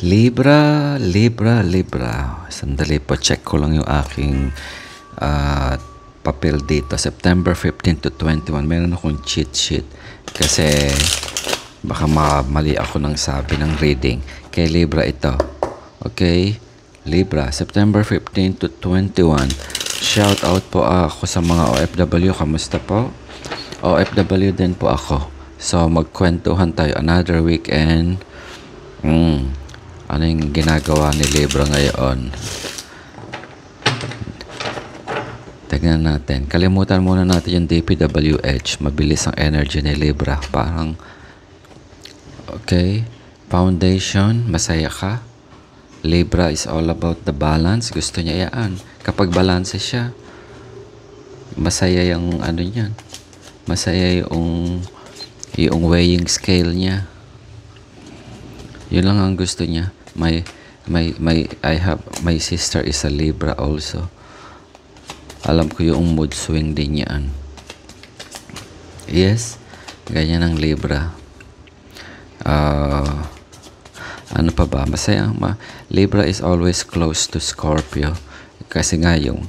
Libra. Sandali po, check ko lang yung aking papel dito. September 15 to 21. Meron akong cheat sheet. Kasi baka mali ako ng sabi ng reading. Kay Libra ito. Okay? Libra, September 15 to 21. Shout out po ako sa mga OFW. Kamusta po? OFW din po ako. So, magkwentuhan tayo. Another weekend. Ano yung ginagawa ni Libra ngayon? Tignan natin. Kalimutan muna natin yung DPWH. Mabilis ang energy ni Libra. Parang, okay. Foundation, masaya ka. Libra is all about the balance. Gusto niya yan. Kapag balance siya, masaya yung ano niyan. Masaya yung weighing scale niya. Yun lang ang gusto niya. My sister is a Libra also. Alam ko yung mood swing din yan. Yes, ganyan ang Libra. Ano pa ba? Masaya. Libra is always close to Scorpio. Kasi nga yung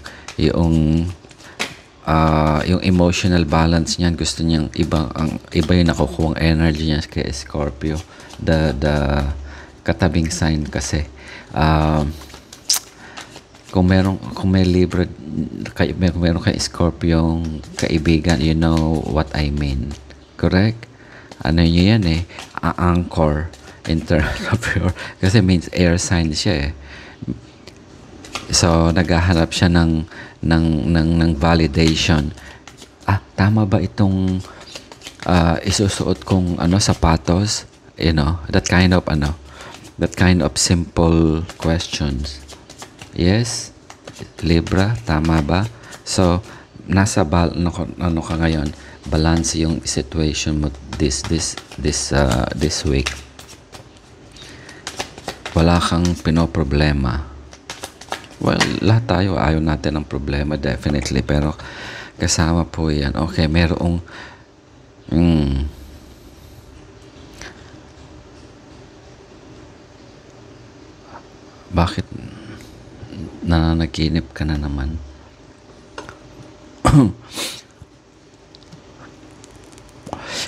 emotional balance niyan, gusto niyang iba yung nakukuhang energy niya kay Scorpio. The katabing sign kasi. Kung may Libra, meron kay Scorpio kaibigan, you know what I mean. Correct? Ano niya yan eh? Anchor in terms of your, kasi means air sign siya eh. So, naghahanap siya ng validation. Tama ba itong isusuot kong sapatos? You know, that kind of simple questions. Yes, Libra, tama ba? So, nasa ano ka ngayon? Balance yung situation mo this week. Wala kang pinoproblema. Well, lahat tayo ayaw natin ng problema, definitely. Pero kasama po yan. Okay, merong bakit nananaginip ka na naman?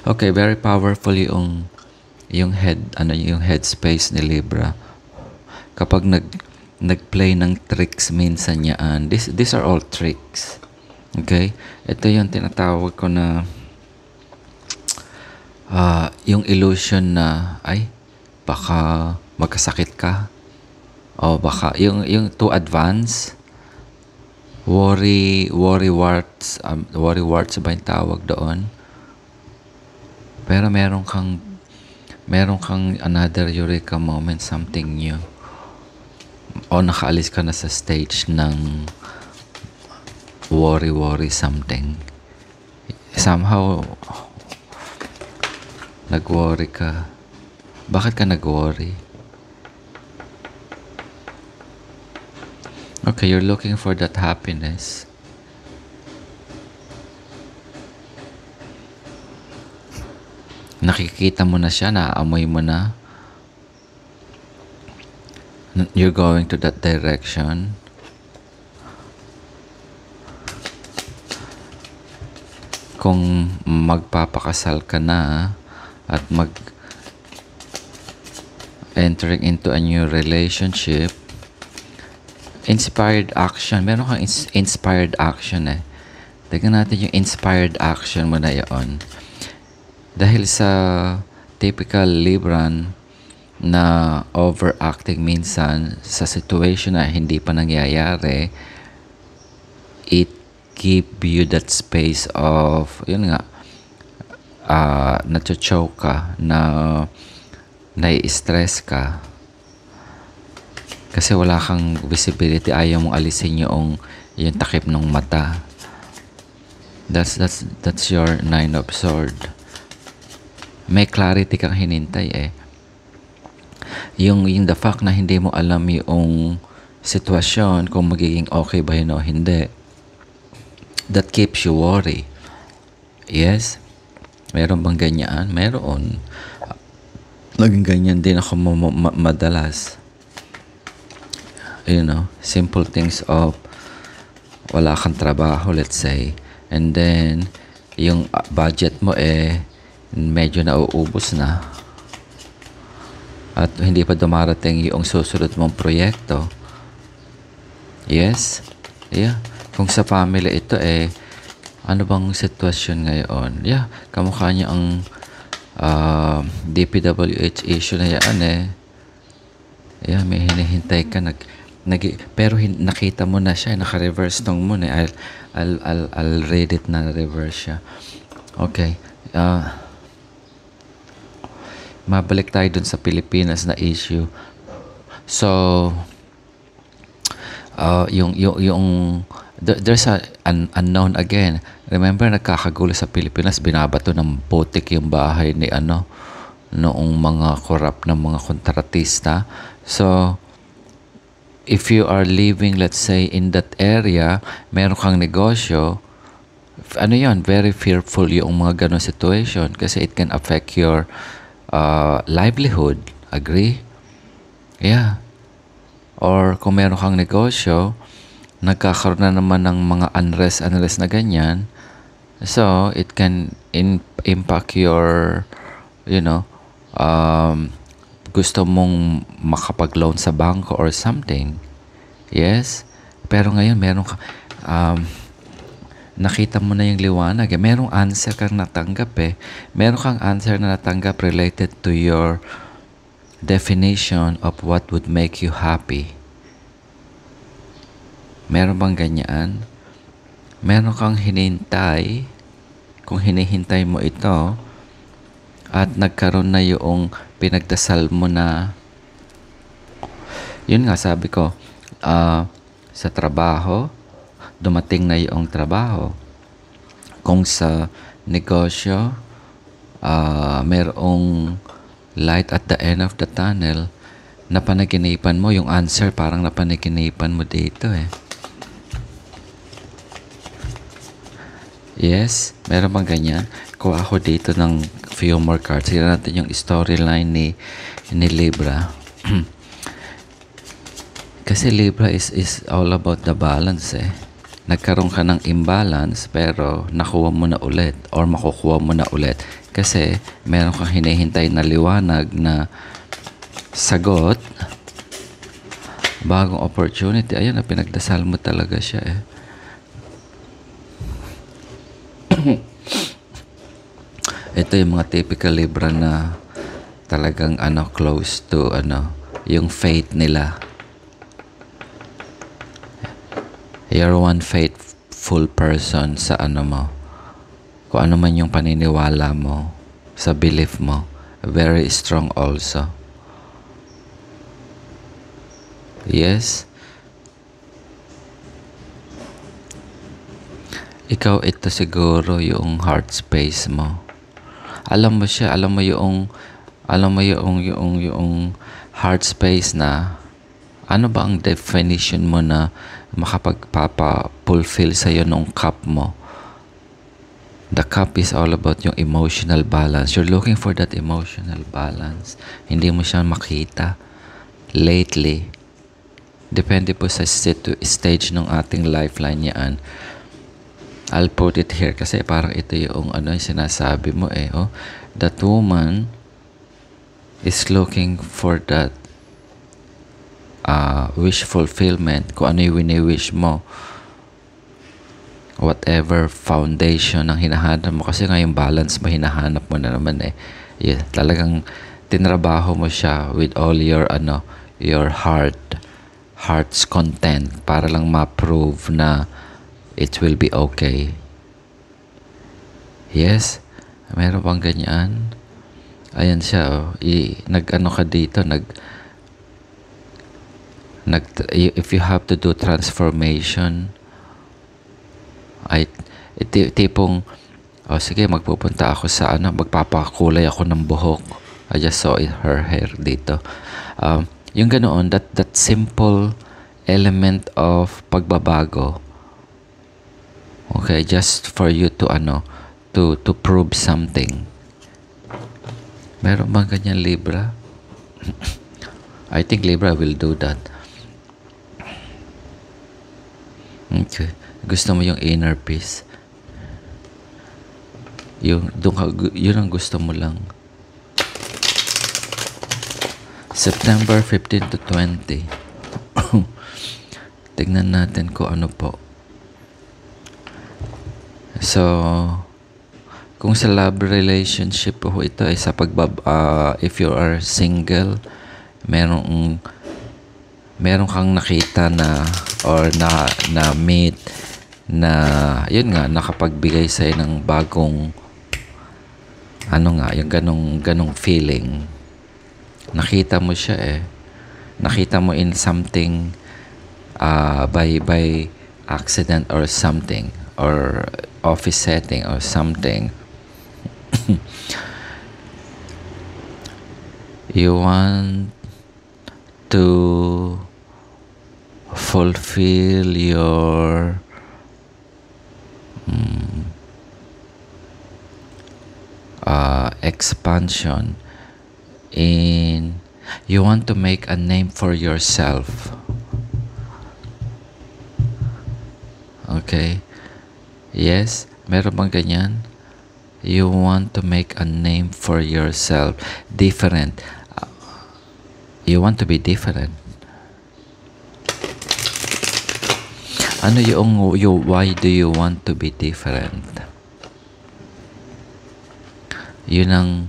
Okay, very powerful yung head space ni Libra. Kapag nag-play ng tricks minsan yan. These are all tricks. Okay? Ito yung tinatawag ko na yung illusion na baka magkasakit ka. O baka yung too advance. Worry warts ba yung tawag doon? Pero meron kang another eureka moment, something new. O nakaalis ka na sa stage ng worry something. Somehow nag-worry ka. Bakit ka nag-worry? Okay, you're looking for that happiness. Nakikita mo na siya, naaamoy mo na. You're going to that direction. Kung magpapakasal ka na at entering into a new relationship, inspired action. Meron kang inspired action eh. Tignan natin yung inspired action mo na yun. Dahil sa typical Libran na overacting minsan sa situation na hindi pa nangyayari, it give you that space of, yun nga, nachochoke ka, nai-stress ka. Kasi wala kang visibility, ayaw mong alisin yung takip ng mata. That's your Nine of Swords. May clarity kang hinintay eh. Yung the fact na hindi mo alam yung sitwasyon, kung magiging okay ba yun o hindi, that keeps you worry. Yes? Meron bang ganyan? Meron. Naging ganyan din ako madalas. You know, simple things of wala kang trabaho, let's say. And then, yung budget mo medyo nauubos na. At hindi pa dumarating yung susunod mong proyekto. Yes? Yeah. Kung sa family ito ano bang sitwasyon ngayon? Yeah, kamukha niya ang DPWH issue na yan Yeah, may hinihintay ka pero nakita mo na siya, naka-reverse tong mo I'll read it na reverse siya. Okay. Mabalik tayo dun sa Pilipinas na issue. So, there's an unknown again. Remember, nagkakagulo sa Pilipinas, binabato ng putik yung bahay ni noong mga corrupt na mga kontratista. So, if you are living, let's say, in that area, meron kang negosyo, very fearful yung mga ganong situation kasi it can affect your livelihood. Agree? Yeah. Or kung meron kang negosyo, nagkakaroon na naman ng mga unrest na ganyan, so it can impact your, gusto mong makapag-loan sa bangko or something. Yes? Pero ngayon, meron ka, nakita mo na yung liwanag. Merong answer kang natanggap Meron kang answer na natanggap related to your definition of what would make you happy. Meron bang ganyan? Meron kang hinintay, kung hinihintay mo ito, at nagkaroon na yung pinagdasal mo na, yun nga sabi ko, sa trabaho, dumating na yung trabaho. Kung sa negosyo, merong light at the end of the tunnel, napanaginipan mo, yung answer parang napanaginipan mo dito Yes, meron bang ganyan? Kuha ako dito ng few more cards. Tignan natin yung storyline ni Libra. Kasi Libra is all about the balance Nagkaroon ka ng imbalance pero nakuha mo na ulit or makukuha mo na ulit. Kasi meron kang hinihintay na liwanag na sagot, bagong opportunity. Ayun na, pinagdasal mo talaga siya Ito yung mga typical Libra na talagang close to yung faith nila. You're one faithful person sa mo. Kung ano man yung paniniwala mo, sa belief mo, very strong also. Yes? Ikaw, ito siguro yung heart space mo. Alam mo siya, alam mo yung heart space na ano ba ang definition mo na makapagpapa-fulfill sa'yo nung cup mo. The cup is all about yung emotional balance. You're looking for that emotional balance. Hindi mo siya makita lately. Depende po sa stage ng ating lifeline yan. I'll put it here kasi parang ito yung yung sinasabi mo that woman is looking for that wish fulfillment. Kung ano yung wini-wish mo, whatever foundation ang hinahanap mo, kasi ngayong balance mo hinahanap mo na naman talagang tinrabaho mo siya with all your your heart's content para lang ma-prove na it will be okay. Yes? Meron bang ganyan? Ayan siya, ka dito, if you have to do transformation, tipong, sige, magpupunta ako sa magpapakulay ako ng buhok. I just saw her hair dito. Yung ganoon, that simple element of pagbabago. Okay, just for you to to prove something. Meron bang ganyan Libra? I think Libra will do that. Okay. Gusto mo yung inner peace. Yun ang gusto mo lang. September 15 to 20. Tignan natin kung ano po. So, kung sa love relationship po ito ay sa if you are single, meron kang nakita na or na meet na yun nga nakapagbigay sa'yo ng bagong yung ganong feeling. Nakita mo siya nakita mo in something by accident or something, or office setting or something. You want to fulfill your expansion you want to make a name for yourself. Okay? Yes? Meron bang ganyan? You want to make a name for yourself. Different. You want to be different. Why do you want to be different? Yun ang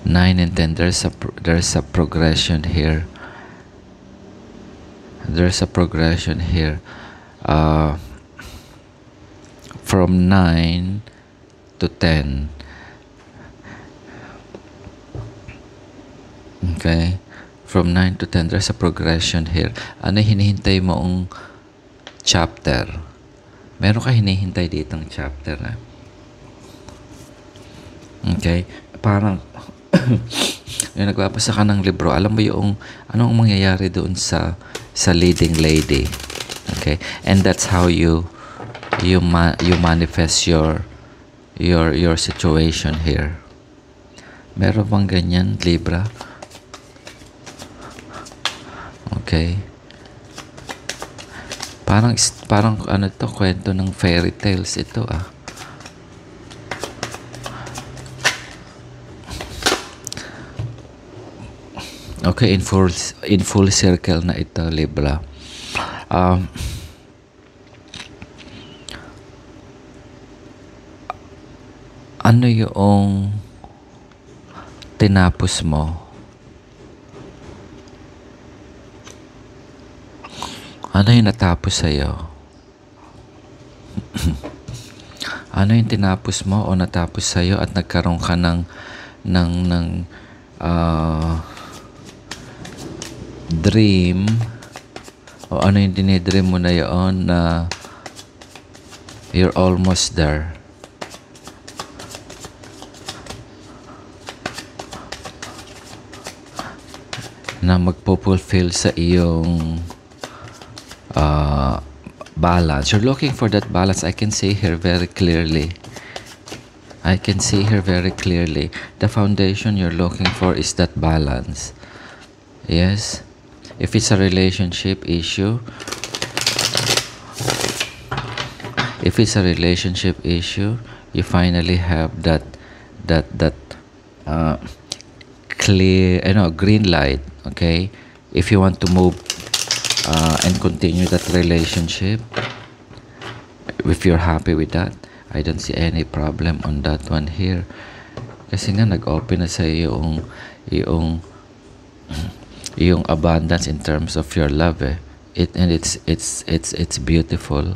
9 and 10. There's a progression here. There's a progression here. From 9 to 10. Okay? From 9 to 10, there's a progression here. Ano hinihintay moong chapter? Meron ka hinihintay ditong chapter na. Okay? Parang yung nagbabasa ka ng libro, alam mo yung anong mangyayari doon sa leading lady. Okay? And that's how you manifest your situation here. Meron bang ganyan, Libra? Okay. Parang ano to, kwento ng fairy tales ito Okay, in full circle na ito, Libra. Ano yung tinapos mo? Ano yung natapos sa'yo? Ano yung tinapos mo o natapos sa'yo at nagkaroon ka ng dream, o ano yung dinidream mo na yun na you're almost there. Na magpo-fulfill sa iyong balance. You're looking for that balance. I can see here very clearly. The foundation you're looking for is that balance. Yes. If it's a relationship issue, you finally have that clear, green light. Okay, if you want to move and continue that relationship, if you're happy with that, I don't see any problem on that one here. Kasi nga nag-open na sa yung abundance in terms of your love. It's beautiful.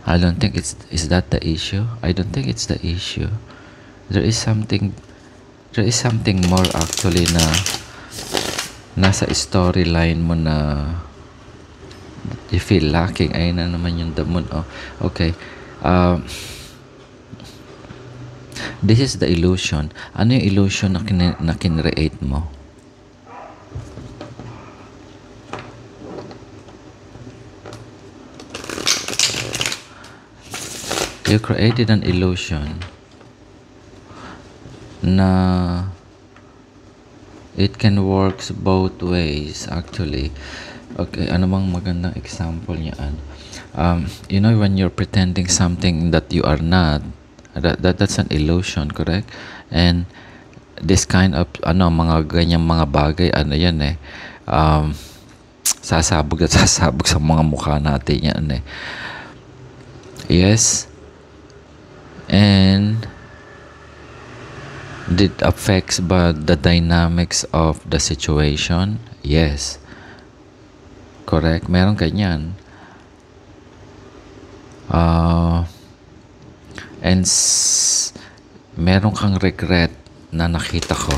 I don't think is that the issue. I don't think it's the issue. There is something more actually na nasa storyline mo na you feel lacking. Ayun na naman yung damon. Okay. This is the illusion. Ano yung illusion na kinreate mo? You created an illusion. na it can works both ways actually. Okay, ano bang magandang example niyan? When you're pretending something that you are not, that's an illusion, correct? And this kind of mga ganyang mga bagay, yan sasabog at sasabog sa mga mukha natin yan Yes. And it affects but the dynamics of the situation. Yes. Correct. Meron ganyan. And meron kang regret na nakita ko.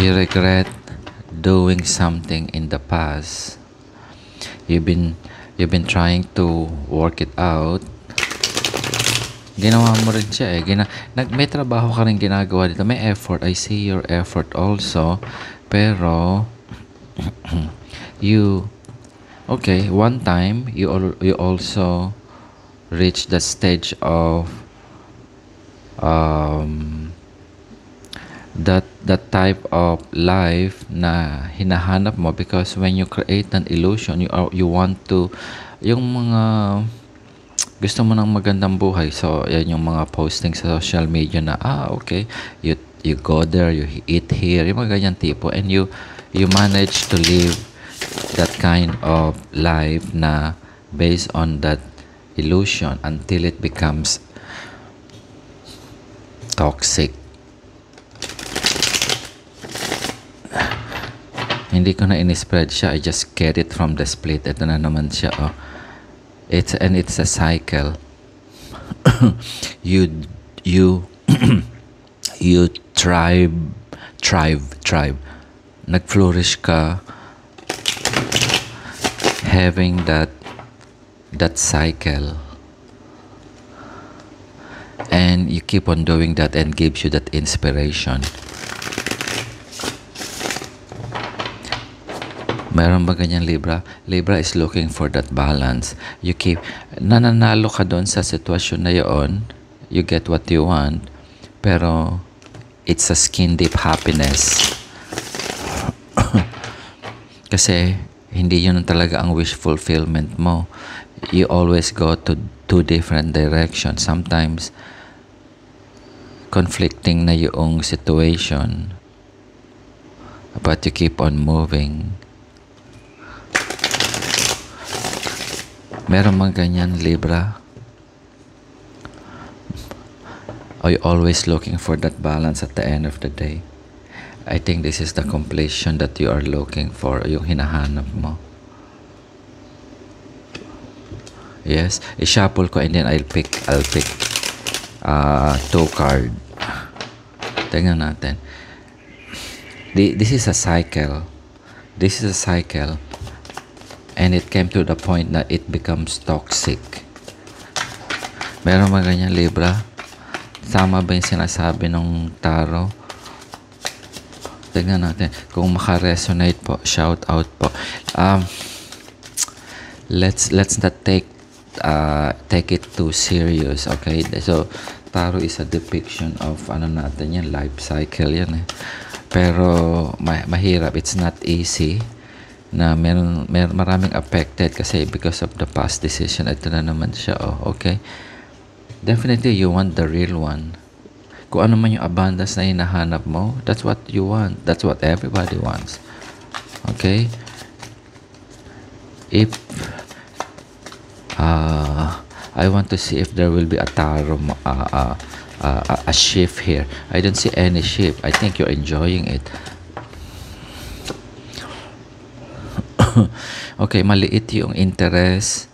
You regret doing something in the past. You've been trying to work it out. Ginawa mo rin siya may trabaho ka rin ginagawa dito. May effort. I see your effort also. Pero, one time, you also reach the stage of that type of life na hinahanap mo, because when you create an illusion, you want to, yung mga gusto mo ng magandang buhay. So, yan yung mga posting sa social media na, okay, you go there, you eat here, yung mga ganyan tipo, and you manage to live that kind of life na based on that illusion until it becomes toxic. Hindi ko na in-spread siya, I just get it from the split. Ito na naman siya, It's a cycle. you thrive. Nag-flourish ka having that cycle. And you keep on doing that and gives you that inspiration. Meron ba ganyan Libra? Libra is looking for that balance. You keep, nananalo ka doon sa sitwasyon na yon. You get what you want. Pero, it's a skin deep happiness. Kasi, hindi yun talaga ang wish fulfillment mo. You always go to two different directions. Sometimes, conflicting na yung situation. But you keep on moving. Meron mang ganyan, Libra? Are you always looking for that balance at the end of the day? I think this is the completion that you are looking for, yung hinahanap mo. Yes, i-shuffle ko and then I'll pick 2 card. Tingnan natin. This is a cycle. And it came to the point that it becomes toxic. Meron ba ganyan, Libra? Tama ba yung sinasabi ng tarot? Tignan natin. Kung maka-resonate po, shout out po. Let's not take it too serious, okay? So, tarot is a depiction of natin yan, life cycle yan Pero, mahirap. It's not easy. Na maraming affected kasi because of the past decision. Ito na naman siya, okay? Definitely, you want the real one. Kung ano man yung abundance na hinahanap mo, that's what you want. That's what everybody wants. Okay? If I want to see if there will be a tarot, a shift here. I don't see any shift. I think you're enjoying it. Okay, maliit yung interest.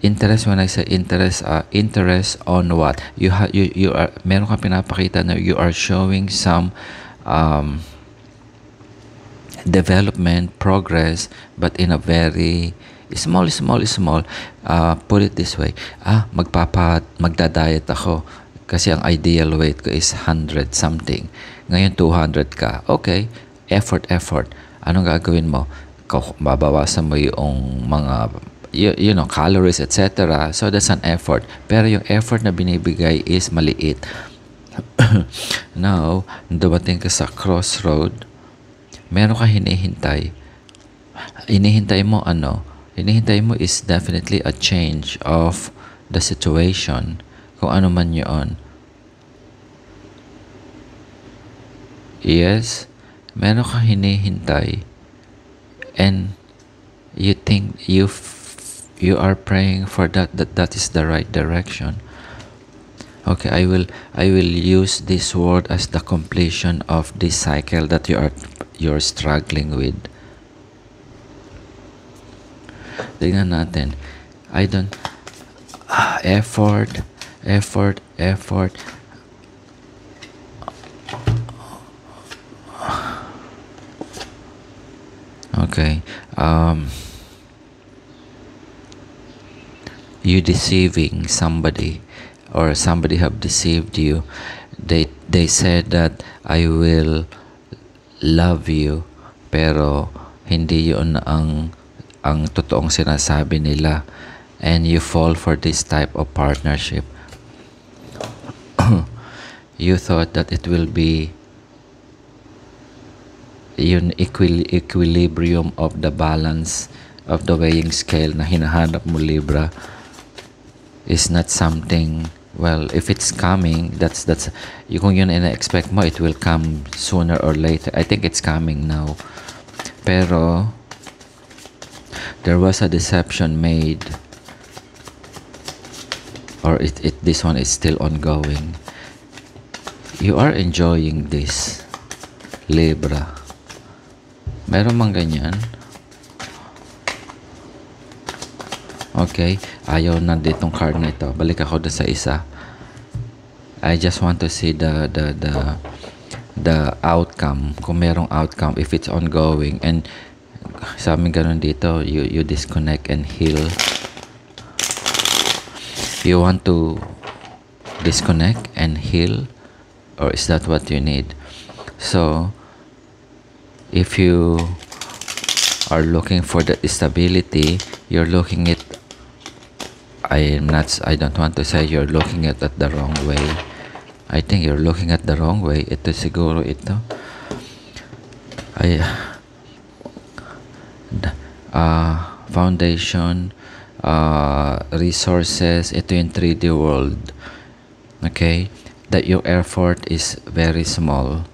Interest, when I say interest, interest on what? You are, meron kang pinapakita na you are showing some development, progress, but in a very small. Put it this way. Magda-diet ako kasi ang ideal weight ko is 100 something. Ngayon 200 ka. Okay, effort. Anong gagawin mo? Babawasan mo yung mga calories, etc. So that's an effort. Pero yung effort na binibigay is maliit. Now, dumating ka sa crossroad, meron ka hinihintay. Hinihintay mo ano? Hinihintay mo is definitely a change of the situation. Kung ano man yun. Yes, meron ka hinihintay. And you think you are praying for that is the right direction. Okay, I will use this word as the completion of this cycle that you're struggling with. Tingnan natin. I don't effort. Okay. You deceiving somebody, or somebody have deceived you. They said that I will love you, pero hindi yun ang totoong sinasabi nila, and you fall for this type of partnership. You thought that it will be yun equilibrium of the balance of the weighing scale na hinahanap mo, Libra, is not something, well, if it's coming, that's kung yun ina-expect mo, it will come sooner or later. I think it's coming now, pero there was a deception made, or this one is still ongoing. You are enjoying this, Libra. Meron mang ganyan. Okay, ayaw na ditong card na ito. Balik ako doon sa isa. I just want to see the outcome. Kung merong outcome, if it's ongoing. And sa amin ganun dito, you disconnect and heal. You want to disconnect and heal, or is that what you need? So if you are looking for the stability, you're looking at, I don't want to say you're looking at the wrong way. I think you're looking at the wrong way. Ito siguro ito. Foundation, resources, ito yung 3D world. Okay? That your effort is very small.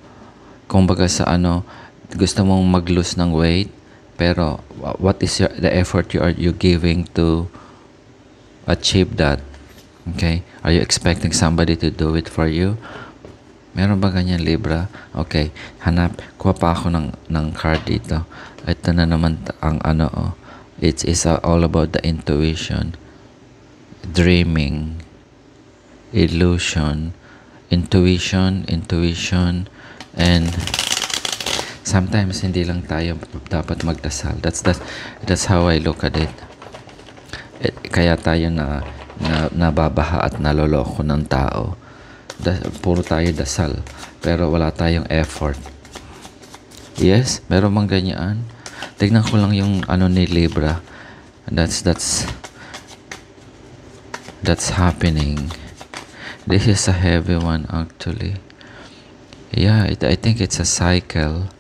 Kung baga sa ano, gusto mong mag-lose ng weight, pero what is the effort you giving to achieve that? Okay? Are you expecting somebody to do it for you? Meron ba ganyan, Libra? Okay, kuha pa ako ng card dito. Ito na naman ang ano, it's all about the intuition, dreaming, illusion, intuition, and sometimes hindi lang tayo dapat magdasal. That's how I look at it. Kaya tayo nababaha at naloloko ng tao. Puro tayo dasal, pero wala tayong effort. Yes, meron mang ganyan. Tignan ko lang yung ano ni Libra. That's happening. This is a heavy one actually. Yeah, I think it's a cycle.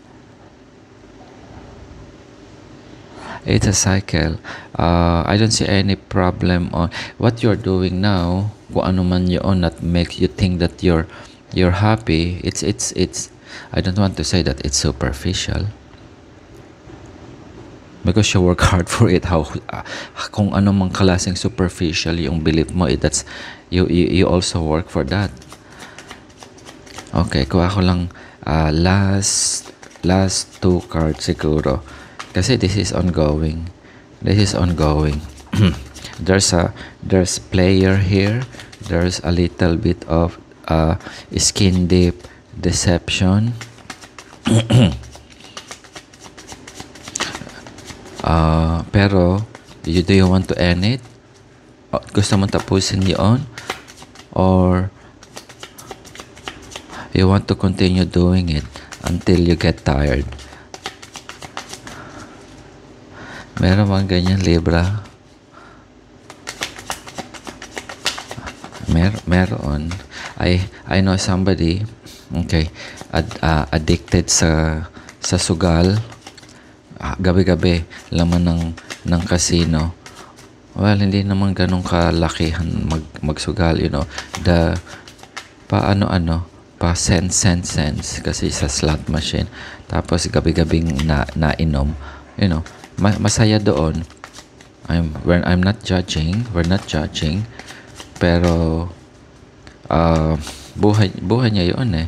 It's a cycle. I don't see any problem on what you're doing now. Kung ano man yun that makes you think that you're happy. It's I don't want to say that it's superficial, because you work hard for it. Kung ano mang klaseng superficial yung belief mo, that's you also work for that. Okay, kuha ko lang last two cards siguro. Kasi this is ongoing. There's player here. There's a little bit of skin deep deception. Pero do you want to end it? Gusto mo tapusin yun? Or you want to continue doing it until you get tired? Meron bang ganyan, Libra? Meron. I know somebody, okay, addicted sa sugal. Gabi-gabi laman ng casino. Well, hindi naman ganun kalakihan magsugal, the pa cents kasi sa slot machine. Tapos gabi-gabing nainom, masaya doon. I'm not judging, we're not judging, pero buhay niya yun eh.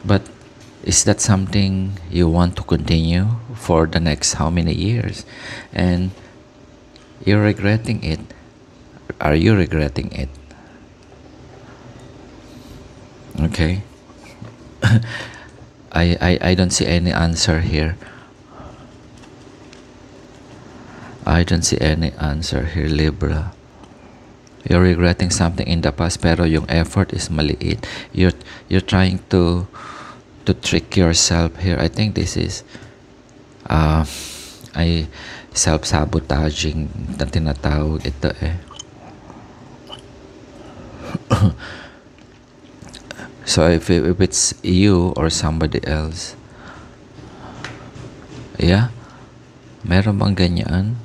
But is that something you want to continue for the next how many years? And you're regretting it. Are you regretting it? Okay. I don't see any answer here. I don't see any answer here, Libra. You're regretting something in the past, pero yung effort is maliit. You're trying to trick yourself here. I think this is self-sabotaging na tinatawag ito eh. So if it's you or somebody else, yeah, meron bang ganyan?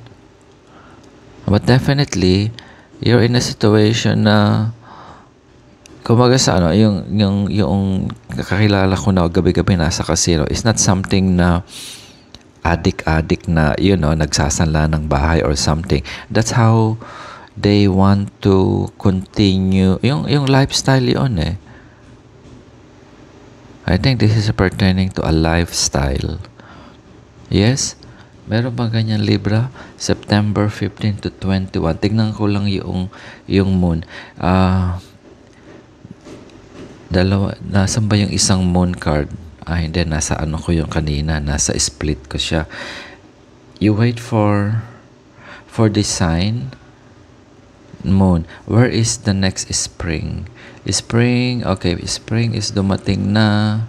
But definitely you're in a situation na kumbaga sa yung kakilala ko na gabi-gabi nasa casino is not something na addict na nagsasanla ng bahay or something. That's how they want to continue yung lifestyle yun eh. I think this is pertaining to a lifestyle. Yes? Meron bang ganyan, Libra? September 15 to 21. Tignan ko lang yung moon. Nasan ba yung isang moon card? Hindi, nasa ko yung kanina, nasa split ko siya. You wait for the sign moon. Where is the next spring? Spring, okay, spring is dumating na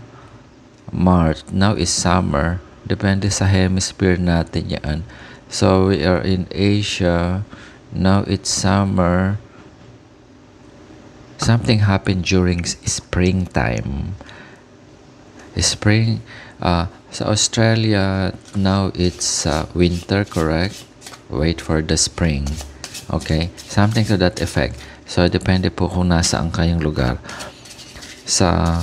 March. Now is summer. Depende sa hemisphere natin yan. So we are in Asia. Now it's summer. Something happened during springtime. Spring, sa Australia, now it's winter, correct? Wait for the spring. Okay? Something to that effect. So, depende po kung nasaan kayong lugar. Sa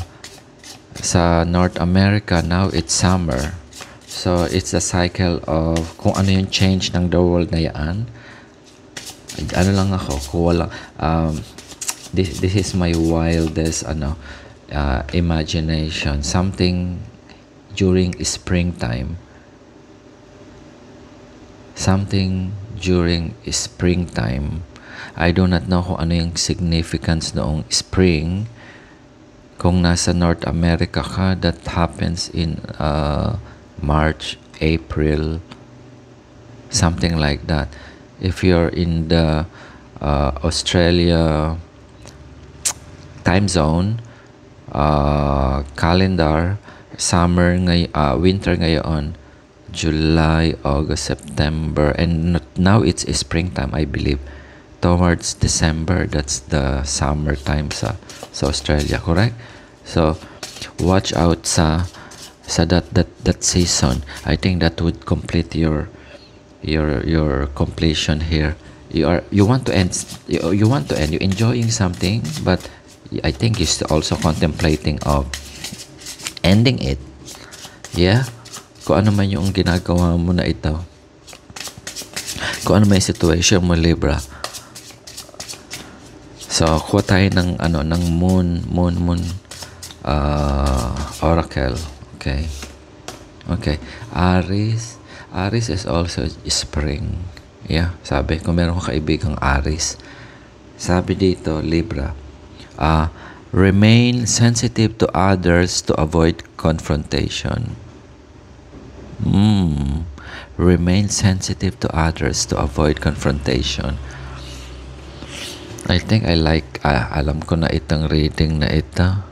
North America, now it's summer. So, it's a cycle of kung ano yung change ng the world na yan. Ano lang ako, kuha lang. This is my wildest imagination. Something during springtime. Something during springtime. I do not know kung ano yung significance noong spring. Kung nasa North America ka, that happens in March, April, something like that. If you're in the Australia time zone, calendar, summer winter ngayon, July, August, September, and now it's springtime, I believe. Towards December, that's the summer time sa Australia, correct? So watch out sa that season. I think that would complete your completion here. You want to end. You're enjoying something, but I think you're also contemplating of ending it. Yeah? Kung ano man yung ginagawa mo na ito. Kung ano man yung situation mo, Libra. So, kuha tayo ng moon oracle. Okay. Aries is also spring. Yeah, sabi, kung meron kang kaibigang Aries. Sabi dito, Libra, remain sensitive to others to avoid confrontation. Remain sensitive to others to avoid confrontation. I think alam ko na itong reading na ito.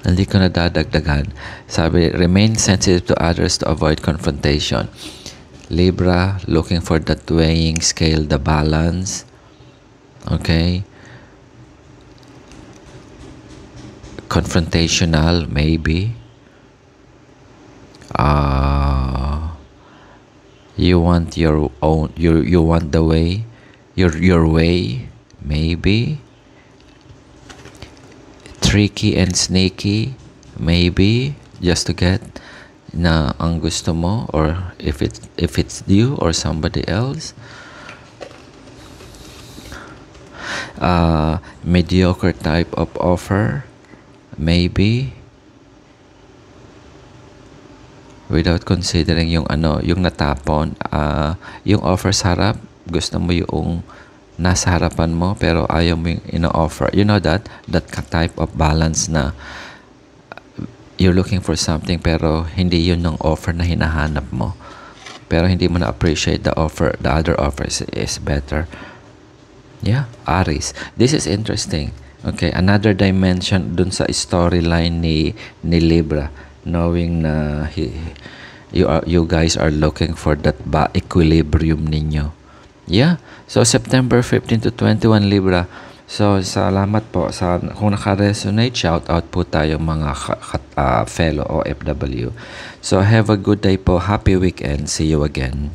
Hindi ko na dadagdagan. Sabi, remain sensitive to others to avoid confrontation. Libra, looking for that weighing scale, the balance. Okay? confrontational, maybe. You want your own, you want the way, your way, maybe. Tricky and sneaky, maybe, just to get na ang gusto mo, or if it's you or somebody else. Mediocre type of offer, maybe, without considering yung yung natapon. Yung offer sa harap, gusto mo yung nasa harapan mo pero ayaw mo yung ino-offer. You know that type of balance na you're looking for something pero hindi yun ng offer na hinahanap mo, pero hindi mo na appreciate the other offers is better. Yeah, Aries. This is interesting. Okay, another dimension dun sa storyline ni Libra, knowing na you guys are looking for that equilibrium ninyo. Yeah. So September 15 to 21 Libra. So salamat po sa kung naka-resonate, shout out po tayo mga fellow OFW. So have a good day po. Happy weekend. See you again.